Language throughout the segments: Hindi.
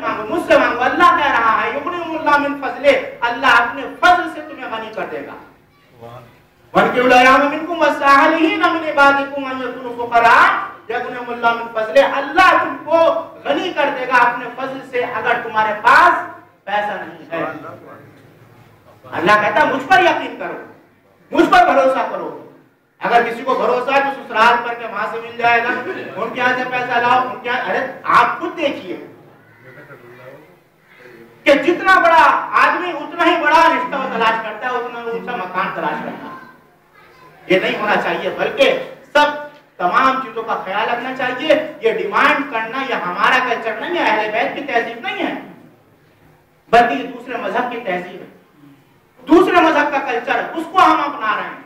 मांगो, मुझसे मांगो। अल्लाह कह रहा है युगनिहुमुल्लाह मिन फज़ले, अल्लाह अपने फजल से तुम्हें गनी कर देगा। वनकिहुल अय्याम मिनकुम वस्सालिहीन मिन इबादिकुम अन यकुनू फुक़रा युगनिहुमुल्लाह मिन फज़ले, अल्लाह तुमको गनी कर देगा अपने फजल से अगर तुम्हारे पास पैसा नहीं है। अल्लाह कहता है मुझ पर यकीन करो, मुझ पर भरोसा करो। अगर किसी को भरोसा है तो ससुराल पर के वहां से मिल जाएगा, उनके यहाँ से पैसा लाओ, उनके यहाँ। अरे आप खुद देखिए कि जितना बड़ा आदमी उतना ही बड़ा रिश्ता वो तलाश करता है, उतना ऊंचा मकान तलाश करता है। ये नहीं होना चाहिए, बल्कि सब तमाम चीजों का ख्याल रखना चाहिए। ये डिमांड करना ये हमारा कल्चर नहीं है, अहले बैत की तहजीब नहीं है, बल्कि दूसरे मजहब की तहजीब है, दूसरे मजहब का कल्चर, उसको हम अपना रहे हैं।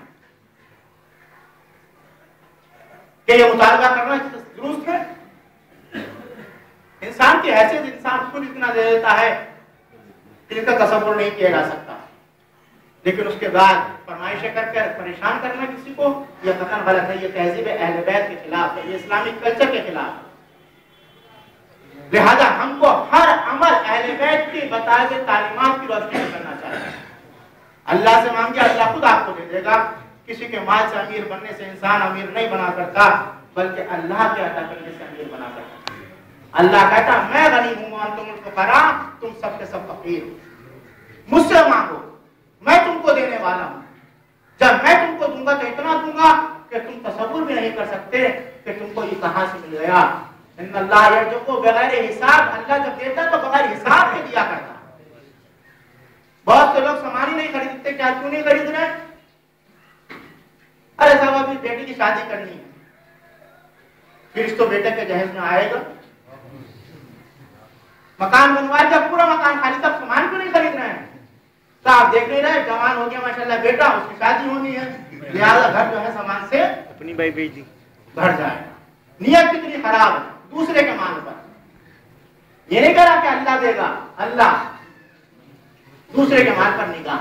क्या ये मुतालबा करना दुरुस्त है? इंसान की हैसियत इंसान खुद इतना दे देता है कि इसका तसव्वुर नहीं किया जा सकता, लेकिन उसके बाद फरमाइशें करके परेशान करना किसी को, यह कतन गलत है। ये तहजीब अहले बैत के खिलाफ है, ये इस्लामिक कल्चर के खिलाफ है। लिहाजा हमको हर अमल अहले बैत के बताए गए तालीमात की रोशनी में करना चाहिए। अल्लाह से मांगिए, अल्लाह खुद आपको दे देगा। किसी के माल से अमीर बनने से इंसान अमीर नहीं बना करता, बल्कि अल्लाह के अता करने से अमीर बना करता। अल्लाह कहता मैं गनी हूं, अंतुमुल फुकरा, तुम सबके सब फकीर। मुझसे मांगो, मैं तुमको देने वाला हूं। जब मैं तुमको दूंगा तो इतना दूंगा कि तुम तसव्वुर भी नहीं कर सकते कि तुमको ये कहां से मिल गया। इन्नल्लाह यरज़ुक़ु बिग़ैरि हिसाब, अल्लाह जब देता तो बगैर हिसाब के दिया करता। बहुत से लोग सामान ही नहीं खरीदते, क्या क्यों नहीं खरीद रहे? अरे साहब अभी बेटी की शादी करनी है, फिर तो बेटे के जहेज में आएगा, मकान बनवा दिया, पूरा मकान खाली, सब सामान क्यों नहीं खरीद रहे हैं? तो आप देख नहीं रहे, जवान हो गया माशाल्लाह बेटा, उसकी शादी होनी है, लिहाजा घर जो है सामान से अपनी भाई बेटी भर जाएगा। नियत कितनी खराब है दूसरे के माल पर। ये नहीं करा कि अल्लाह देगा, अल्लाह दूसरे के माल पर निगाह,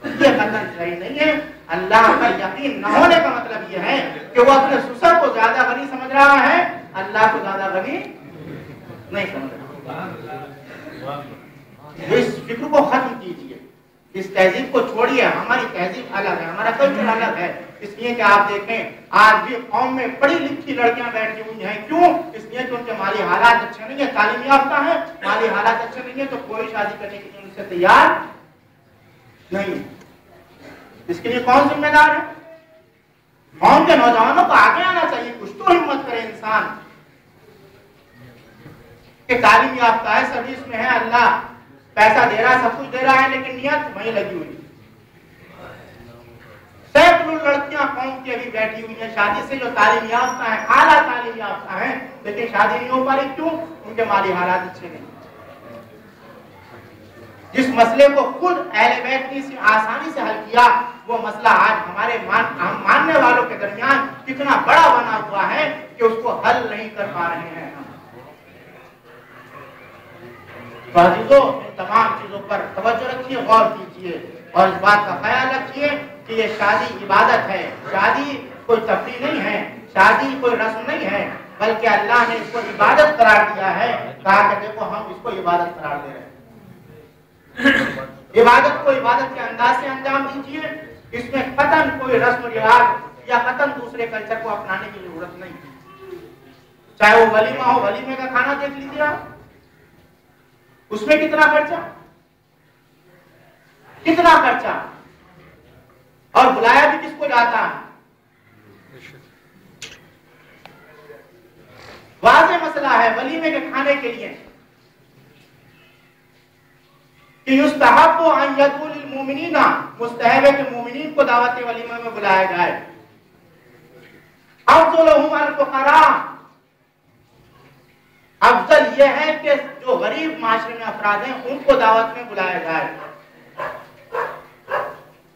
ये कतई सही नहीं है। अल्लाह पर यकीन न होने का मतलब यह है कि वो अपने ससुर को ज्यादा गनी समझ रहा है, अल्लाह को ज्यादा गनी नहीं समझ रहा। इस फिक्र को खत्म कीजिए, इस तहजीब को छोड़िए। हमारी तहजीब अलग है, हमारा कल्चर अलग है। इसलिए कि आप देखें आज भी कौम में पढ़ी लिखी लड़कियां बैठी हुई हैं, क्यों? इसलिए कि उनके माली हालात अच्छे नहीं है, तालीम याफ्ता है, माली हालात अच्छे नहीं है, तो कोई शादी करने के लिए उनसे तैयार नहीं। इसके लिए कौन जिम्मेदार है? कौम के नौजवानों को आगे आना चाहिए, कुछ तो हिम्मत करे इंसान कि तालीम याफ्ता है, सर्विस में है, अल्लाह पैसा दे रहा है, सब कुछ दे रहा है, लेकिन नियत वहीं लगी हुई। सैकड़ों लड़कियां कौम की अभी बैठी हुई है शादी से, जो तालीम याफ्ता है, आला तालीम याफ्ता है, लेकिन शादी नहीं हो पा रही, क्यों? उनके माली हालात अच्छे नहीं। जिस मसले को खुद अहले बैत ने आसानी से हल किया, वो मसला आज हमारे मानने वालों के दरमियान कितना बड़ा बना हुआ है कि उसको हल नहीं कर पा रहे हैं। तो अजीजों, इन तमाम चीजों पर तवज्जो रखिए, गौर कीजिए और इस बात का ख्याल रखिए कि ये शादी इबादत है, शादी कोई तफरीह नहीं है, शादी कोई रस्म नहीं है, बल्कि अल्लाह ने इसको इबादत करार दिया है। कहा कि देखो हम इसको इबादत करार दे रहे हैं। इबादत को इबादत के अंदाज से अंजाम दीजिए, इसमें कतन कोई रस्म रिवाज या कतन दूसरे कल्चर को अपनाने की जरूरत नहीं। चाहे वो वलीमा हो, वलीमे का खाना देख लीजिए आप, उसमें कितना खर्चा, कितना खर्चा, और बुलाया भी किसको जाता है। वाज़ेह मसला है वलीमे के खाने के लिए कि युस्तहब्बु अन यदुल मुमिनीना, मुस्तहब है कि मुमिनीन को दावत वलीमा में बुलाया जाए। अफ़ज़लुहुम अल फुक़रा, अफजल यह है कि जो गरीब माशरे में अफराद हैं उनको दावत में बुलाया जाए।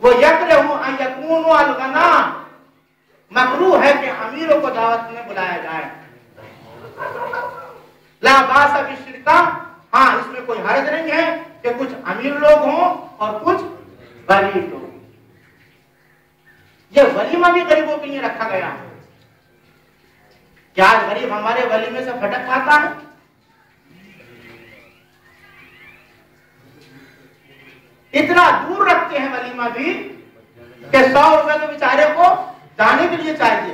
वो यकरहु अन यकूनु अल गना, मकरूह है कि अमीरों को दावत में बुलाया जाए। ला बासा बिश्रिका, हाँ इसमें कोई हर्ज नहीं है कि कुछ अमीर लोग हों और कुछ गरीब लोग। ये वलीमा भी गरीबों के लिए रखा गया है। क्या गरीब हमारे वलीमे से फटक खाता है? इतना दूर रखते हैं वलीमा भी कि 100 रुपए तो बेचारे को जाने के लिए चाहिए।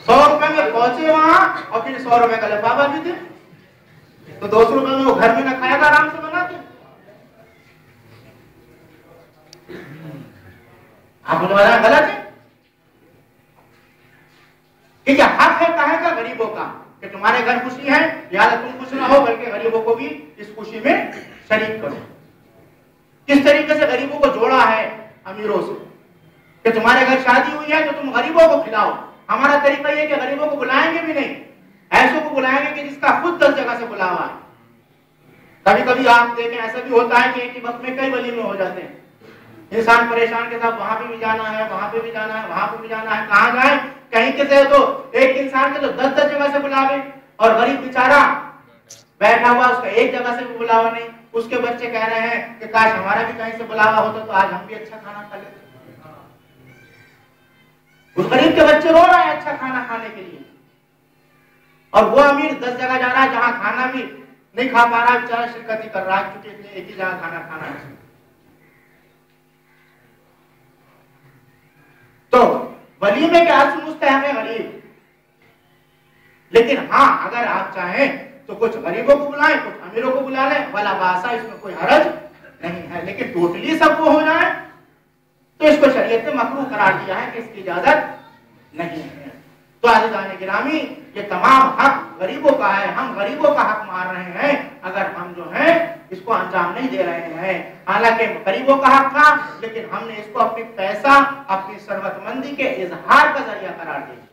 100 रुपए में पहुंचे वहां और फिर 100 रुपए का लिफाफा भी दे, तो 200 रुपए में वो घर में न खाएगा आराम से बना के। आप मुझे बताना गलत है? ठीक है, हक है कहे का गरीबों का कि तुम्हारे घर खुशी है, लिहाजा तुम खुश ना हो बल्कि गरीबों को भी इस खुशी में शरीक करो। किस तरीके से गरीबों को जोड़ा है अमीरों से कि तुम्हारे घर शादी हुई है तो तुम गरीबों को खिलाओ। हमारा तरीका यह कि गरीबों को बुलाएंगे भी नहीं, ऐसों को बुलाएंगे कि जिसका खुद 10 जगह से बुलावा है। कभी कभी आप देखें ऐसा भी होता है कि एक ही वक्त में कई वलीमे हो जाते हैं। इंसान परेशान के साथ वहां पे भी जाना है, वहां पे भी जाना है, वहां पे भी जाना है, कहां जाए? कहीं के से तो एक इंसान के तो 10-10 जगह से बुलावे और गरीब बेचारा बैठा हुआ, उसका एक जगह से भी बुलावा नहीं। उसके बच्चे कह रहे हैं कि काश हमारा भी कहीं से बुलावा होता तो आज हम भी अच्छा खाना खा लेते। उस गरीब के बच्चे रो रहे हैं अच्छा खाना खाने के लिए, और वो अमीर 10 जगह जा रहा है जहां खाना भी नहीं खा पा रहा है, बेचारा शिरकत ही कर रहा है क्योंकि एक ही जगह खाना खाना है। तो वलीमे के हक मुस्तहक है गरीब, लेकिन हाँ अगर आप चाहें तो कुछ गरीबों को बुलाएं, कुछ अमीरों को बुला लें, वाला बासा, इसमें कोई हरज नहीं है। लेकिन टोटली सबको हो जाए तो इसको शरीयत ने मकरूह करार दिया है कि इसकी इजाजत नहीं है। तो आज़िज़ान गिरामी, ये तमाम हक गरीबों का है, हम गरीबों का हक मार रहे हैं अगर हम जो है इसको अंजाम नहीं दे रहे हैं। हालांकि गरीबों का हक था, लेकिन हमने इसको अपनी पैसा, अपनी सर्वतमंदी के इजहार का जरिया करार दिया।